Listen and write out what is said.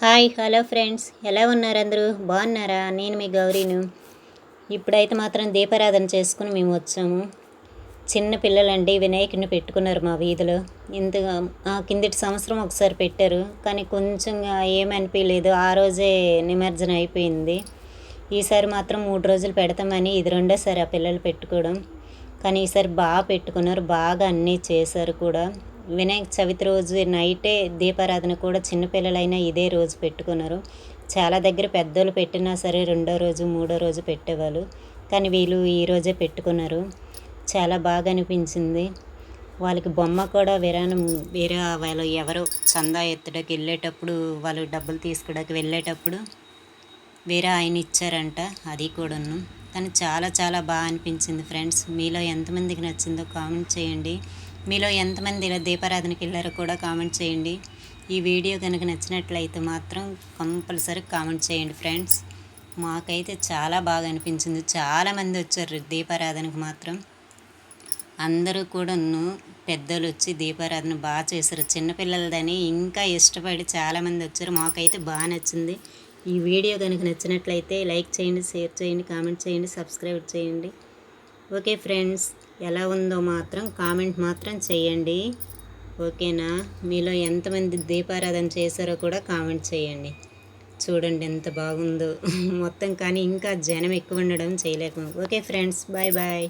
Hi hello friends, ఎలా ఉన్నారు? అందరూ బాగున్నారా? నేను మీ గౌరీను. ఇప్పుడైతే మాత్రం దీపారాధన చేసుకుని మేము వచ్చాము. చిన్న పిల్లలండి వినాయకుడిని పెట్టుకున్నారు మా వీధిలో. ఇంతగా కిందటి సంవత్సరం ఒకసారి పెట్టారు, కానీ కొంచెం ఏమనిపించలేదు. ఆ రోజే నిమజ్జనం అయిపోయింది. ఈసారి మాత్రం 3 రోజులు పెడతామని ఇది రెండోసారి ఆ పిల్లలు పెట్టుకోవడం. కానీ ఈసారి బాగా పెట్టుకున్నారు, బాగా అన్నీ చేశారు కూడా. వినాయక చవితి రోజు నైటే దీపారాధన కూడా చిన్నపిల్లలైనా ఇదే రోజు పెట్టుకున్నారు. చాలా దగ్గర పెద్దోళ్ళు పెట్టినా సరే రెండో రోజు మూడో రోజు పెట్టేవాళ్ళు, కానీ వీళ్ళు ఈరోజే పెట్టుకున్నారు. చాలా బాగా అనిపించింది. వాళ్ళకి బొమ్మ కూడా వేరే వాళ్ళు ఎవరో చందా ఎత్తడానికి వెళ్ళేటప్పుడు, వాళ్ళు డబ్బులు తీసుకోవడానికి వెళ్ళేటప్పుడు వేరే ఆయన ఇచ్చారంట, అది కూడాను. కానీ చాలా చాలా బాగా అనిపించింది ఫ్రెండ్స్. మీలో ఎంతమందికి నచ్చిందో కామెంట్ చేయండి. మీలో ఎంతమంది ఇలా దీపారాధనకి వెళ్ళారో కూడా కామెంట్ చేయండి. ఈ వీడియో కనుక నచ్చినట్లయితే మాత్రం కంపల్సరీ కామెంట్ చేయండి ఫ్రెండ్స్. మాకైతే చాలా బాగా అనిపించింది. చాలామంది వచ్చారు దీపారాధనకు మాత్రం. అందరూ కూడాను పెద్దలు వచ్చి దీపారాధన బాగా చేశారు. చిన్నపిల్లలదని ఇంకా ఇష్టపడి చాలామంది వచ్చారు. మాకైతే బాగా నచ్చింది. ఈ వీడియో కనుక నచ్చినట్లయితే లైక్ చేయండి, షేర్ చేయండి, కామెంట్ చేయండి, సబ్స్క్రైబ్ చేయండి. ఓకే ఫ్రెండ్స్, ఎలా ఉందో మాత్రం కామెంట్ మాత్రం చేయండి. ఓకేనా? మీలో ఎంతమంది దీపారాధన చేశారో కూడా కామెంట్ చేయండి. చూడండి ఎంత బాగుందో మొత్తం. కానీ ఇంకా జనం ఎక్కువ ఉండడం చేయలేకపోయాం. Okay friends, bye bye.